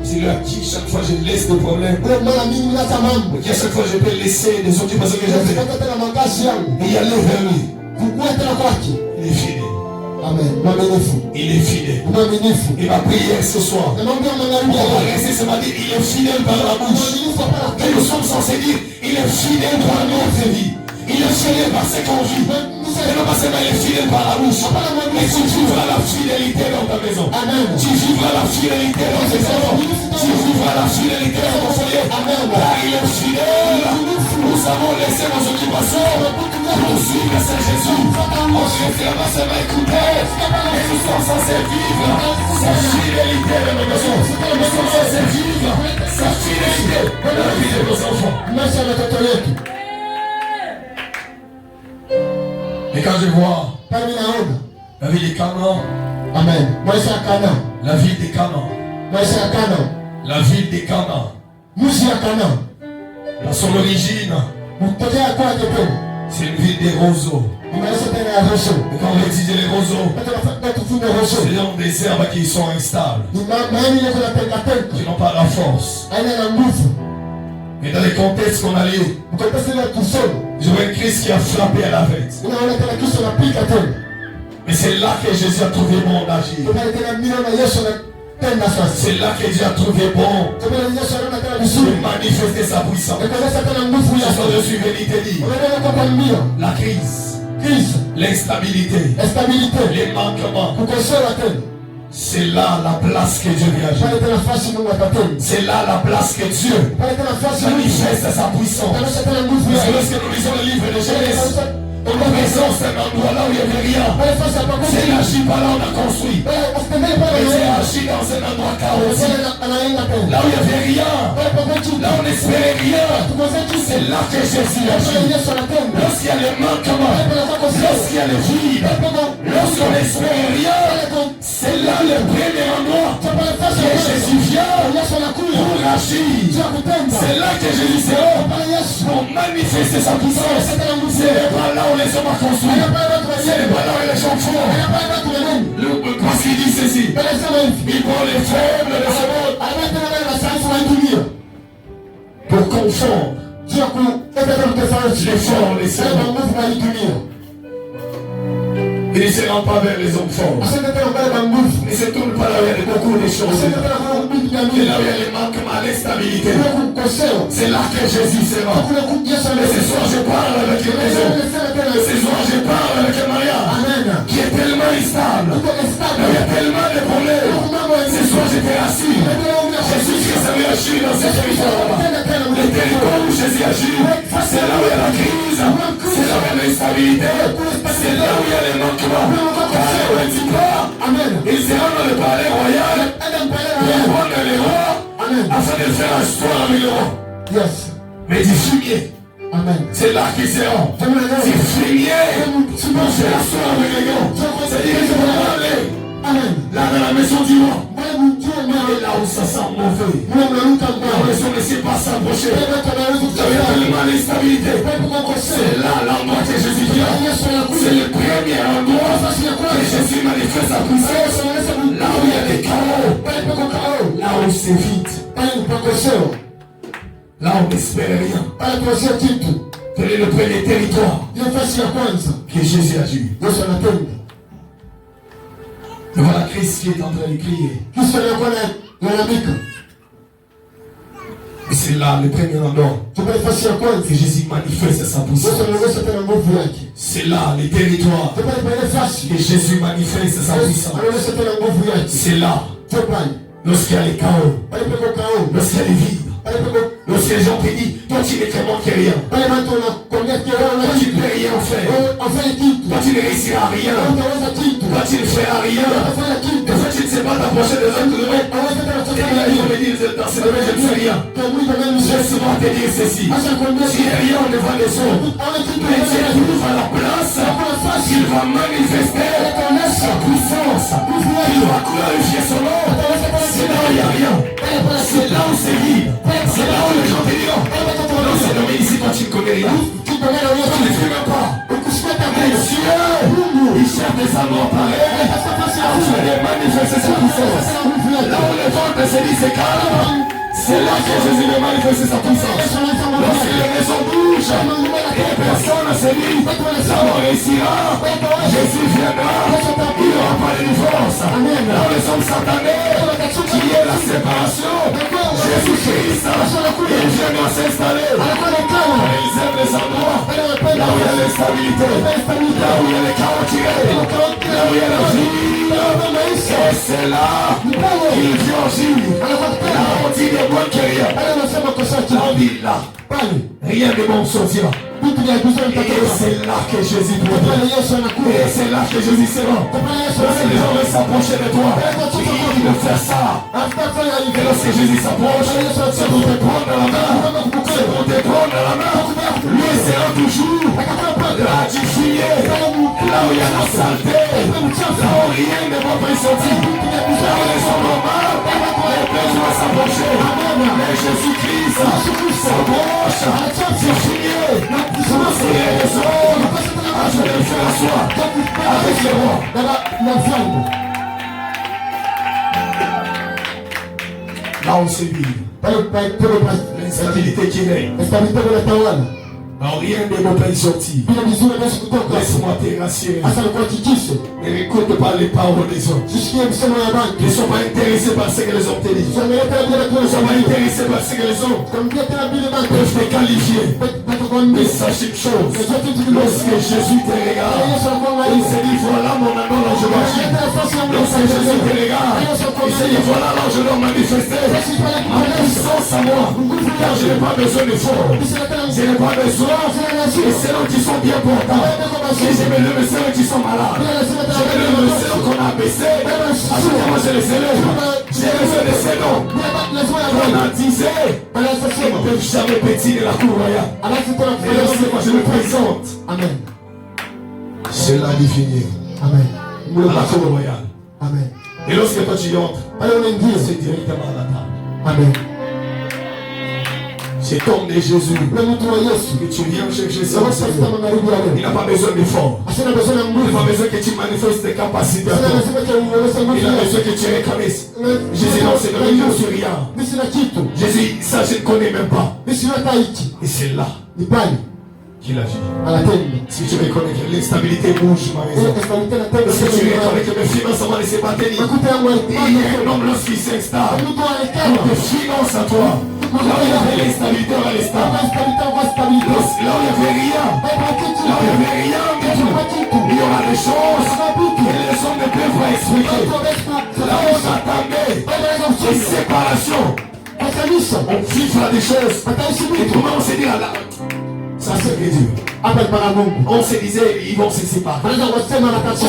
Speaker 1: C'est le qui chaque fois je laisse des problèmes. Et à chaque fois je peux laisser des occupations que j'avais. Et y aller vers lui. Il est fidèle.
Speaker 3: Amen.
Speaker 1: Il est fidèle. Et ma prière ce soir, on va rester ce matin, il est fidèle par la bouche. Et nous sommes censés dire, il est fidèle par notre vie. Il est fidèle par ce qu'on vit. Et non pas seulement il est fidèle par la bouche, mais tu vivras la fidélité dans ta maison. Tu vivras la fidélité dans tes enfants. Tu vivras la fidélité dans ton foyer. Car il est fidèle. Nous avons laissé nos occupations pour suivre Saint Jésus. On restera seulement écouter. Et nous sommes censés vivre sa fidélité dans nos maisons. Nous sommes censés vivre sa fidélité dans la vie de nos enfants. Et quand je vois la ville de Canaan,
Speaker 3: Amen.
Speaker 1: la ville de Canaan, la ville de Canaan, dans son origine, c'est une ville des roseaux. Et quand on exige les roseaux, c'est dans des herbes qui sont instables, qui n'ont pas la force. Mais dans les contextes qu'on a lus, je vois un Christ qui a frappé à la tête. Mais c'est là que Jésus a trouvé bon d'agir. C'est là que Dieu a trouvé bon de manifester sa puissance. Je suis venu te dire, la crise, l'instabilité, les manquements, c'est là la place que Dieu vient agir. C'est là la place que Dieu manifeste sa puissance. Parce que lorsque nous lisons le livre de Genèse, on présence un endroit là où il n'y avait rien. C'est l'agit pas là où on a construit. Mais c'est agi dans un endroit chaotique. Là où il n'y avait rien. Là où on n'espérait rien. C'est là que Jésus agit. Lorsqu'il y a les manquements, lorsqu'il y a le vide, lorsqu'on n'espère rien, c'est là le premier endroit que Jésus vient pour agir. C'est là que Jésus sera pour manifester sa puissance. C'est pas là où les hommes ont construit. C'est pas là où les gens font. Parce qu'il dit ceci. Il prend les faibles de ce monde pour confondre les forts, les servants. Il ne se rend pas vers les hommes forts. Il ne se tourne pas là où il y a beaucoup de choses. Et là où il y a les manquements, l'instabilité. C'est là que Jésus se rend. Et ce soir je parle avec une maison. Ce soir je parle avec un mariage qui est tellement instable. Il y a tellement de problèmes. Ce soir je te rassure. Jésus Christ avait agi dans ce territoire. Le territoire où Jésus agit, c'est là où il y a la crise. C'est là où il y a l'instabilité. C'est là où il y a les manquements. Il se rend dans le palais royal pour prendre les rois afin de faire un soir avec le roi. Mais du fumier, c'est là qu'il se rend. Du fumier pour faire un soir avec les gars. C'est-à-dire qu'il faut aller là dans la maison du roi. Et là où ça sent mauvais, là où les hommes ne savent pas s'approcher, là où il y a tellement d'instabilité, c'est là l'endroit que Jésus vient. C'est le premier endroit que Jésus manifeste sa puissance. Là où il y a des chaos, là où c'est vide, là où on n'espère rien. Quel est le premier territoire que Jésus a eu? Et voilà Christ qui est en train de crier. Et c'est là le premier endroit que Jésus manifeste sa puissance. C'est là le territoire que Jésus manifeste sa puissance. C'est là lorsqu'il y a les chaos, lorsqu'il y a les vides, lorsque les gens te disent toi tu ne te manques rien, toi tu ne peux rien faire, toi tu ne réussiras rien, toi tu ne feras rien, des fois tu ne sais pas t'approcher des autres kilomètres. Et là ils vont me dire dans ce domaine je ne fais rien. Laisse-moi te dire ceci, tu n'es rien devant les autres, mais Dieu trouve à la place qu'il va manifester sa puissance, il va glorifier son nom. C'est là où il n'y a rien, c'est là où c'est vide, c'est là où les gens te diront non c'est nommé ici quand tu ne connais rien, tu ne fais même pas. Mais Dieu, il cherche des amours pareils afin de manifester sa puissance. Là où les ventes se disent c'est calme, c'est là que Jésus veut manifester sa puissance. Lorsque les maisons bougent et personne ne se dit là on réussira, Jésus viendra, il n'y aura pas de divorce. Là où les hommes satanés, qui est la séparation, Jésus-Christ, il viendra s'installer. Ils aiment les endroits là où il y a l'instabilité, là où il y a les chaotiques, là où il y a la vie. Et c'est là qu'il vient agir. Là on dit des bonnes que rien. On dit là, rien de bon sortira. Et c'est là que Jésus doit être. Et c'est là que Jésus sera. Lorsque les gens veulent s'approcher de toi, il veut faire ça. Et lorsque Jésus s'approche, c'est pour te prendre dans la main. C'est pour te prendre dans la main. Lui sera toujours là du fumier, là où il y a la saleté, là où rien ne va pas y sortir, là où les hommes ont mal, les besoins s'approcher. Mais Jésus-Christ s'approche du fumier. C'est les hommes afin de le faire asseoir avec les rois. Là où c'est vide, l'instabilité qui règne, non, rien ne va pas y sortir. Laisse-moi te rassurer. Ne récolte pas les paroles des hommes. Ne sois pas intéressé par ce que les hommes te disent. Ne sois pas intéressé par ce que les hommes peuvent te qualifier. Mais sache une chose, lorsque Jésus te regarde, il se dit voilà mon nom dont je dois agir. Lorsque Jésus te regarde, il se dit voilà là je dois manifester ma puissance à moi. Car je n'ai pas besoin d'efforts, je n'ai pas besoin. Et c'est là qui sont bien portants. Et je me lève ceux qui sont malades. Je me lève ceux qu'on a baissé. Moi je les élève. J'ai besoin de ces noms. On a disé ils ne peuvent jamais pétiller la cour royale. Et lorsque moi je me présente,
Speaker 3: Amen.
Speaker 1: c'est là défini.
Speaker 3: Amen.
Speaker 1: À la cour royale.
Speaker 3: Amen.
Speaker 1: Et lorsque toi tu entres, c'est directement à la table.
Speaker 3: Amen.
Speaker 1: C'est comme de Jésus que tu viens chercher ça. Il n'a pas besoin d'efforts. Il n'a pas besoin que tu manifestes tes capacités à toi. Il a besoin que tu reconnaisses. Jésus non, c'est le Dieu sur rien. Jésus, sa ça, je ne connais même pas. Et c'est là qu'il agit. Si tu reconnais que l'instabilité bouge ma maison, si tu reconnais que mes finances vont laisser battre, il y a un homme lorsqu'il s'installe, tes finances à toi, là où il y avait l'instabilité, on va les stable. Là où il n'y avait rien, il y aura des choses que les hommes ne peuvent pas expliquer. Là où j'attendais des séparations, on vivra des choses. Et comment on s'est dit là? Ça c'est Dieu. On se disait ils vont se séparer. On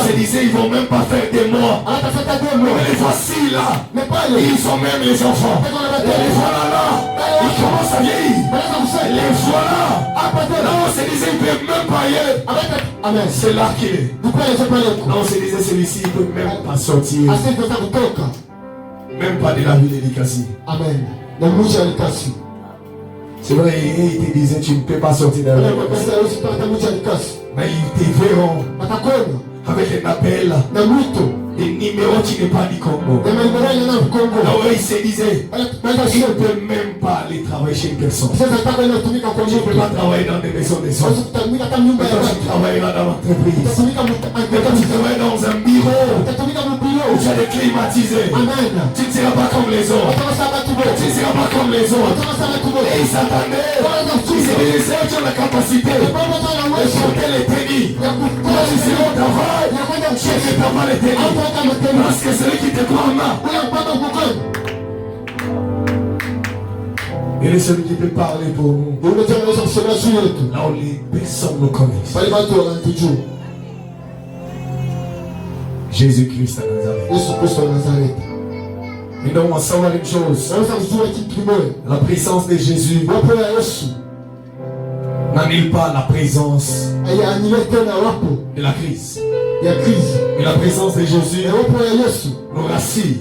Speaker 1: se disait ils vont même pas faire des mois. Mais les voici là. Ils sont même les enfants. Et les voilà là. Ils commencent à vieillir. Les voilà. Là on se disait ils ne peuvent même pas y aller. Amen. C'est là qu'il est. Là on se disait celui-ci il ne peut même pas sortir. Même pas de la ville d'Édicassi. Amen. C'est vrai, il te disait tu ne peux pas sortir de la ville. Mais ils te verront avec un appel, des numéros qui n'est pas du Congo. Là où il se disait, il ne peut même pas aller travailler chez une personne. Je ne peux pas travailler dans des maisons des hommes. Mais quand tu travailles dans l'entreprise, mais quand tu travailles dans un bureau, où tu as des climatisés, tu ne seras pas comme les autres. Tu ne seras pas comme les autres. Et ils s'attendaient, ils se disaient, tu as la capacité de porter les tennis. Quand tu seras au travail, tu ne peux pas les tennis. Parce que celui qui te prend en main, il est celui qui peut parler pour nous. Là où les personnes nous connaissent. Jésus-Christ à Nazareth. Mais nous, on va savoir une chose. La présence de Jésus n'annule pas la présence de la crise. Mais la présence de Jésus nous rassure,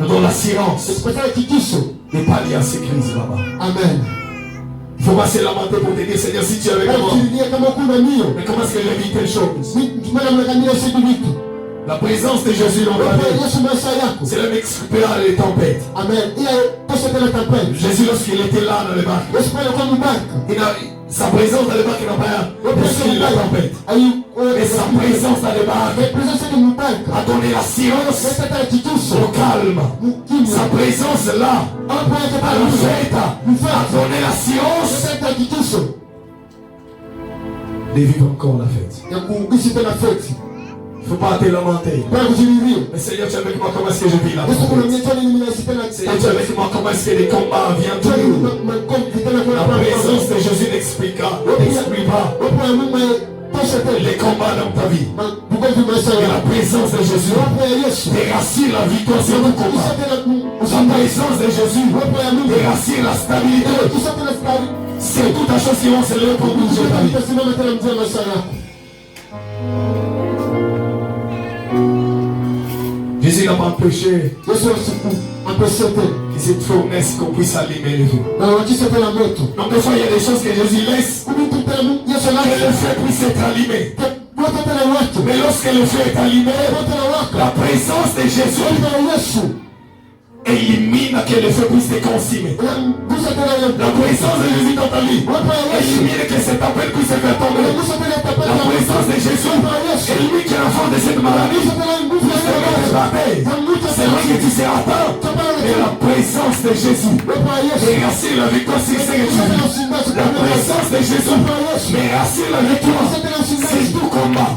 Speaker 1: nous donne l'assurance de ne pas lier à ces crises là-bas. Amen. Il ne faut pas se lamenter pour te dire Seigneur si tu es avec moi. Mais comment est-ce que je vis telle chose? La présence de Jésus dans ta vie, c'est l'homme expert les tempêtes. Amen. Jésus lorsqu'il était là dans les barques, sa présence dans les barques n'a pas bousculé la tempête. Mais sa présence dans les barques a donné l'assurance au calme. Sa présence là, à la fête, a donné l'assurance de vivre encore la fête. Il ne faut pas te lamenter. Mais Seigneur, tu es avec moi, comment est-ce que je vis là? Seigneur, tu es avec moi, comment est-ce que les combats viennent toujours? La présence de Jésus n'explique pas les combats dans ta vie. Mais la présence de Jésus dérassure la victoire sur le combat. La présence de Jésus dérassure la stabilité. C'est toute la chose qui vont se lever pour bouger ta vie. Jésus n'a pas empêché que cette fournaise qu'on puisse allumer les feux. Donc des fois il y a des choses que Jésus laisse que le feu puisse être allumé. Mais lorsque le feu est allumé, la présence de Jésus élimine que le feu puisse te consumer. La présence de Jésus dans ta vie élimine que cet appel puisse se faire tomber. La présence de Jésus élimine que l'enfant de cette maladie puisse te mettre batté. C'est vrai que tu seras atteint, mais la présence de Jésus rassure la victoire sur ce que tu vis. La présence de Jésus rassure la victoire. C'est tout combat.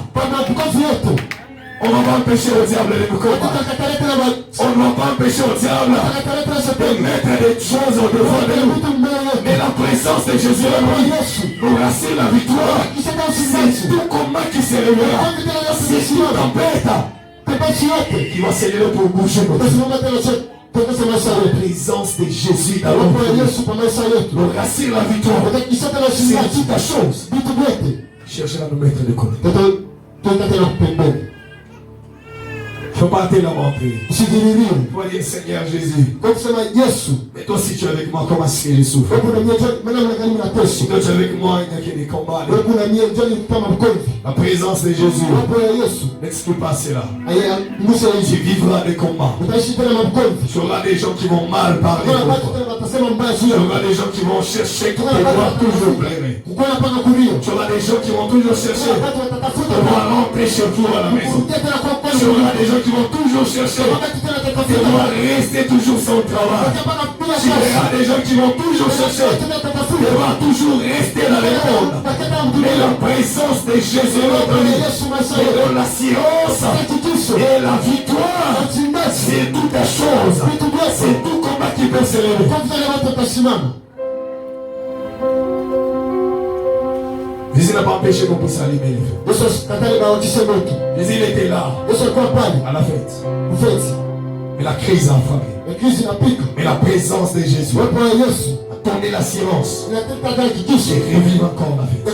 Speaker 1: On ne va pas empêcher au diable de nous combattre. On ne va pas empêcher au diable de mettre des choses au devant de nous. Mais la présence de Jésus nous rassure la victoire. C'est tout combat qui se lèvera. C'est tout tempête qui va se lever pour bouger notre vie. La présence de Jésus dans notre vie nous rassure la victoire. C'est toute la chose. Cherchez à nous mettre de côté. Il ne faut pas te lamenter.
Speaker 2: Usidhiliwe.
Speaker 1: Il faut dire Seigneur Jésus.
Speaker 2: Kwa kusema Yesu.
Speaker 1: Mais toi si tu es avec moi, comment est-ce que je souffre?
Speaker 2: Wewe unaniambia maana unakali mnateswa.
Speaker 1: Si toi tu es avec moi, il y a qui des combats.
Speaker 2: Wewe unaniambia njoo kama mkonzi.
Speaker 1: La présence de Jésus
Speaker 2: Yesu
Speaker 1: n'exclut pas cela.
Speaker 2: Tu
Speaker 1: vivras des combats. Tu auras des gens qui vont mal parler pour toi. Tu auras des gens qui vont chercher de te voir toujours pleurer. Tu auras des gens qui vont toujours chercher de voir rentrer chez toi à la maison. Tu auras des gens qui vont toujours chercher de voir rester toujours sans travail. Tu verras des gens qui vont toujours chercher de voir toujours rester dans les mondes. Mais la présence de Jésus notre vie et de l'assurance et la victoire, c'est toute la chose. C'est tout combat qui peut s'élever. Jésus n'a pas empêché qu'on puisse allumer les feux. Jésus il était là à la fête. Mais la crise a frappé. Mais la présence de Jésus a tourné la silence et revive encore la fête.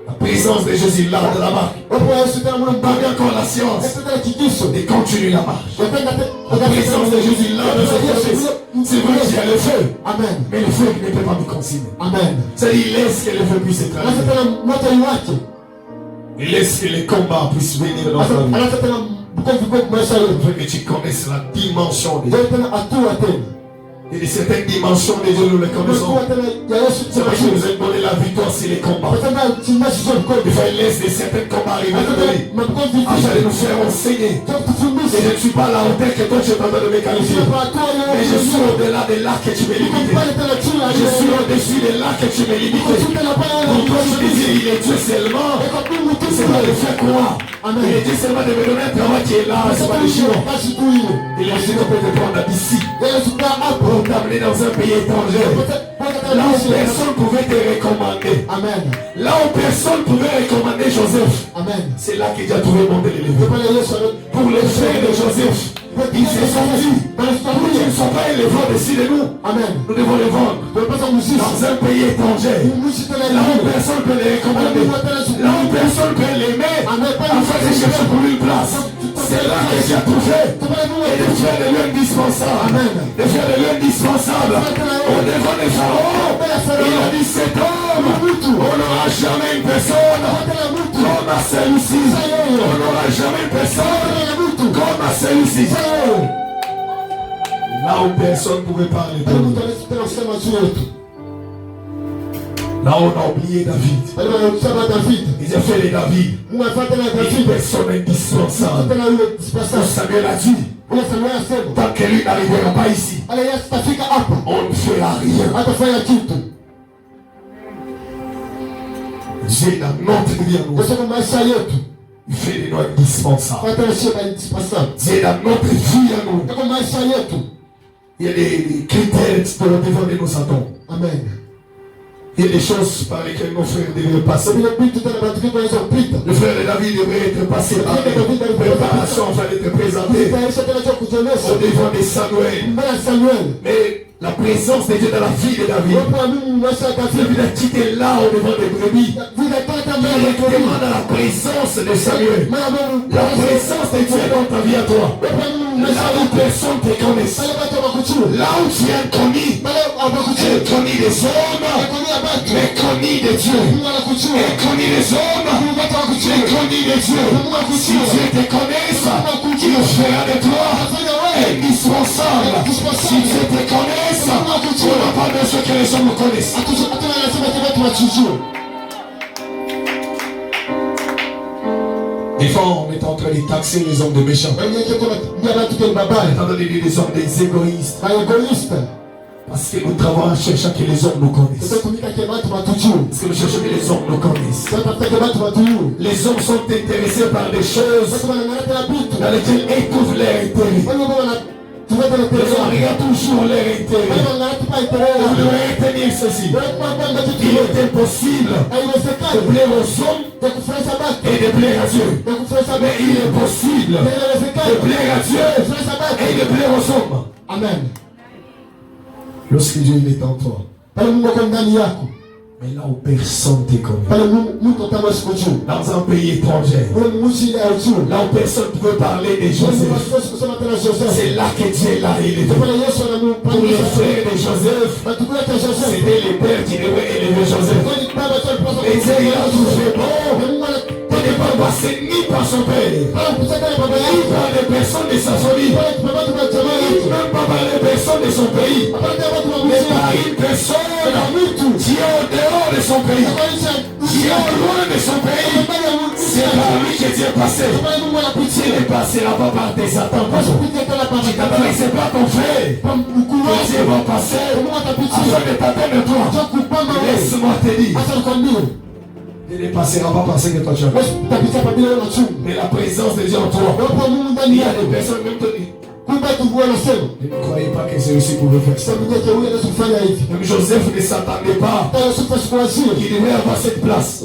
Speaker 1: La présence de Jésus là de la marque. Donne encore la science et continue la marche. La présence de Jésus là de cette fête. C'est vrai qu'il y a le feu.
Speaker 2: Amen.
Speaker 1: Mais le feu ne peut pas nous consumer.
Speaker 2: Amen.
Speaker 1: C'est-à-dire, il laisse que le feu puisse être allumé. Il laisse que les combats puissent venir dans ta vie. Il veut que tu connaisses la dimension de Dieu. Il y a certaines dimensions de Dieu, nous les connaissons. C'est parce que nous avons donné la victoire sur les combats. Il faut laisser certains combats arriver dans ta vie. Afin de nous faire enseigner. Et je ne suis pas à la hauteur que toi tu es en train de me qualifier. Mais je suis au-delà de là que tu m'es limité. Je suis au-dessus de là que tu m'es limité. Donc toi tu désires, il est Dieu seulement. C'est pas de faire quoi. Il est Dieu seulement de me donner un travail qui est là. C'est pas le chiot. Il a dit qu'on peut te prendre d'ici. Pour t'amener dans un pays étranger. Là où personne pouvait te recommander.
Speaker 2: Amen.
Speaker 1: Là où personne pouvait recommander Joseph.
Speaker 2: Amen.
Speaker 1: C'est là que Dieu a trouvé mon élevé. Pour les frères de Joseph, ils se sont dit, pour qu'ils ne sont pas élevés au-dessus de nous.
Speaker 2: Amen.
Speaker 1: Nous devons les vendre dans un pays étranger. Là où personne ne peut les recommander. Là où personne ne peut l'aimer. Afin de chercher pour lui une place. C'est là que Dieu a trouvé. Et de faire de l'indispensable. De faire de l'indispensable. Au devant des pharaons. Il a dit cet homme, on n'aura jamais une personne comme à celui-ci. On n'aura jamais une personne comme à celui-ci. Là où personne ne pouvait parler de nous. Là où on a oublié David. Ils ont fait les David. Une personne indispensable. Samuel a dit, tant que lui n'arrivera pas ici, on ne fera rien. Dieu dans notre vie à nous. Il fait des noms indispensables. Dieu dans notre vie à nous. Il y a des critères devant de nos attentes.
Speaker 2: Amen.
Speaker 1: Il y a des choses par lesquelles nos frères devraient passer. Le frère de David devrait être passé par des préparations afin d'être présenté au devant de Samuel. Mais la présence de Dieu dans la vie de David, David a quitté là au devant des brebis. Directement dans la présence de Samuel. La présence de Dieu dans ta vie à toi. Là où personne ne te connaît. Là où tu es inconnu. Inconnu des hommes. Mais connu de Dieu. Inconnu des hommes. Mais connu de Dieu. Si Dieu te connaisse, il fera de toi indispensable. Si Dieu te connaisse, tu n'as pas besoin que les hommes me connaissent. Des fois, on est en train de taxer les hommes de méchants. On est en train de dire des hommes des égoïstes. Parce que nous travaillons à chercher que les hommes nous connaissent. Parce que nous cherchons que les hommes nous connaissent. Les hommes sont intéressés par des choses dans lesquelles ils trouvent leur intérêt. Les hommes regardent toujours leur intérêt. Ils doivent retenir ceci. Il est impossible de plaire aux hommes et de plaire à Dieu. Mais il est possible de plaire à Dieu et de plaire aux hommes.
Speaker 2: Amen.
Speaker 1: Lorsque Dieu il est en toi, Mais là où personne ne te connaît, dans un pays étranger, là où personne ne peut parler de Joseph, c'est là que Dieu l'a élevé. Pour les frères de Joseph, c'était les pères qui devaient élever Joseph. Et Dieu il a tout fait bon. Il n'est pas passé ni par son père, ni par les personnes de sa famille, même pas par les personnes de son pays, mais par une personne qui est au dehors de son pays, qui est loin de son pays. C'est par lui que Dieu est passé. Dieu ne passera pas par tes attentes. Tu t'attendais, c'est pas ton frère. Dieu va passer afin de t'atteindre toi. Laisse-moi te dire. Il ne passera pas parce que toi tu as. Mais la présence de Dieu en toi. Il y a des personnes même te disent. Je ne croyais pas que celui-ci pouvait faire ça. Même Joseph ne s'attendait pas qu'il devait avoir cette place.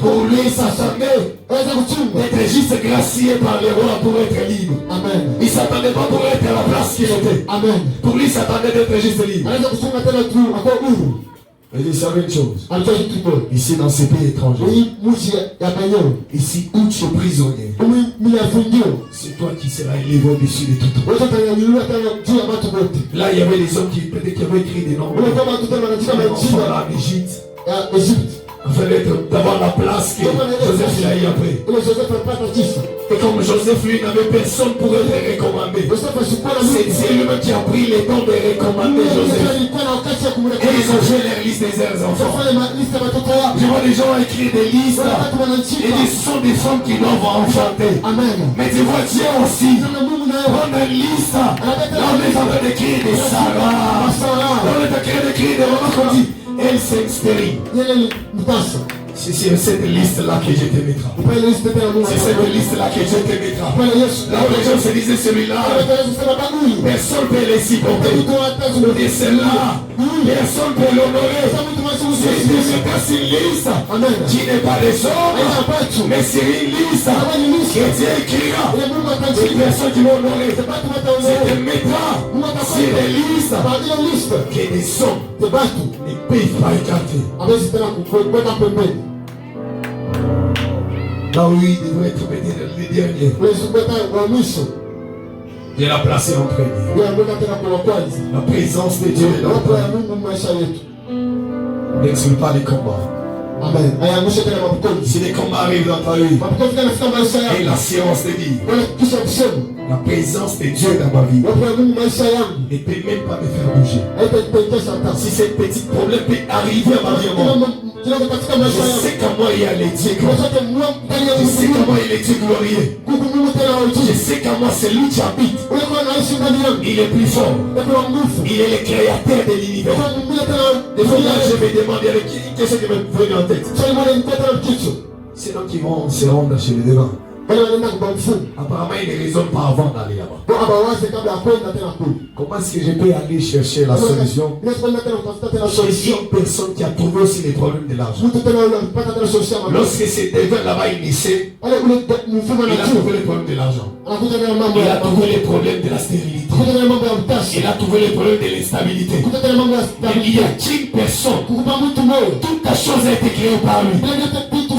Speaker 1: Pour lui, il s'attendait d'être juste gracié par les rois pour être libre. Amen. Il ne s'attendait pas pour être à la place qu'il était. Amen. Pour lui, il s'attendait d'être juste libre. Mais il savait une chose. Ici dans ces pays étrangers, ici où tu es prisonnier, c'est toi qui seras élevé au-dessus de tout. Là il y avait des hommes qui peut-être qui avaient écrit des noms en Égypte, afin d'avoir la place que Joseph a eu après. Et comme Joseph lui n'avait personne pour le recommander, c'est Dieu lui-même qui a pris les temps de recommander Joseph. Et ils ont fait leur liste des enfants. Je vois des gens écrire des listes et disent ce sont des femmes qui doivent enfanter. Mais tu vois Dieu aussi prendre une liste. Là on est en train d'écrire des Sarah. Là on est en train d'écrire des romans qu'on dit elle c'est stérile. C'est sur cette liste-là que je te mettrai. C'est cette liste-là que je te mettrai. Là où les gens se disaient celui-là, personne ne peut les supporter. Et celle-là, personne ne peut l'honorer. C'est une liste qui n'est pas des hommes, mais c'est une liste que Dieu écrira. C'est une personne qui l'honorer. C'est te mettra sur des listes que des hommes ne peuvent pas écarter. Là où il devrait être les derniers, Dieu l'a placé en premier. La présence de Dieu est là. N'exclus pas les combats. Amen. Si les combats arrivent dans ta vie et la science te dit la présence de Dieu dans ma vie ne peut même pas me faire bouger. Si ce petit problème peut arriver à ma vie, je sais qu'à moi il y a les dieux. Je sais qu'à moi il est Dieu glorieux. Je sais qu'à moi c'est lui qui habite. Il est plus fort. Il est le créateur de l'univers. Des fois je me demande qu'est-ce qui me vient en tête. C'est donc qu'ils vont se rendre chez les devants. Apparemment il ne raisonne pas avant d'aller là-bas. Comment est-ce que je peux aller chercher la solution? J'ai une personne qui a trouvé aussi les problèmes de l'argent. Lorsque c'est devant là-bas initié, il a trouvé les problèmes de l'argent. Il a trouvé les problèmes de la stérilité. Il a trouvé les problèmes de l'instabilité. Il y a qu'une personne. Toute la chose a été créée par lui.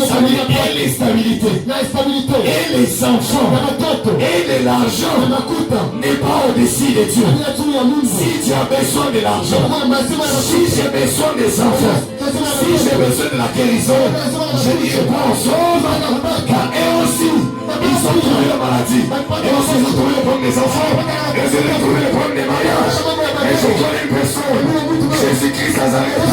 Speaker 1: Ça veut dire et l'instabilité, et les enfants, et l'argent n'est pas au-dessus de Dieu. Si tu as besoin de l'argent, si j'ai besoin des enfants, si j'ai besoin de la guérison, je dirai pas aux autres, car eux aussi, ils ont trouvé la maladie. Et aussi ils ont trouvé le problème des enfants. Et ils ont trouvé le problème des mariages. Et je connais une personne, Jésus-Christ Nazareth,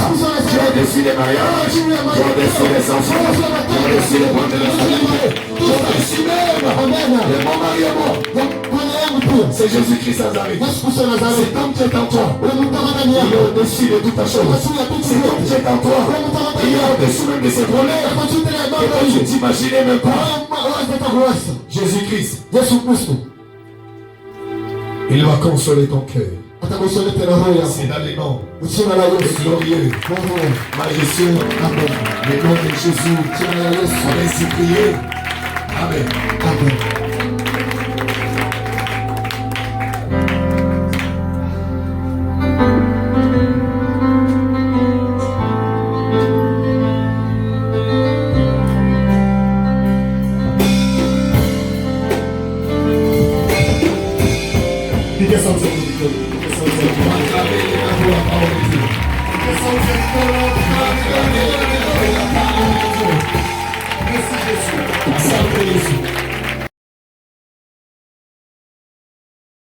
Speaker 1: qui a au-dessus des mariages, qui a au-dessus des enfants, qui a au-dessus des problèmes de la stabilité, qui a au-dessus même de mon mari et moi. C'est Jésus-Christ Nazareth. C'est comme tu es en toi. Il est au-dessus de toute ta chose. C'est comme tu es en toi. Il est au-dessus même de ses problèmes. Et toi tu t'imaginais même pas. Jésus-Christ. Il va consoler ton cœur. C'est dans les noms glorieux, majestueux, le nom de Jésus. On va ainsi prier. Amen. Acclamez les mains pour la parole de Dieu.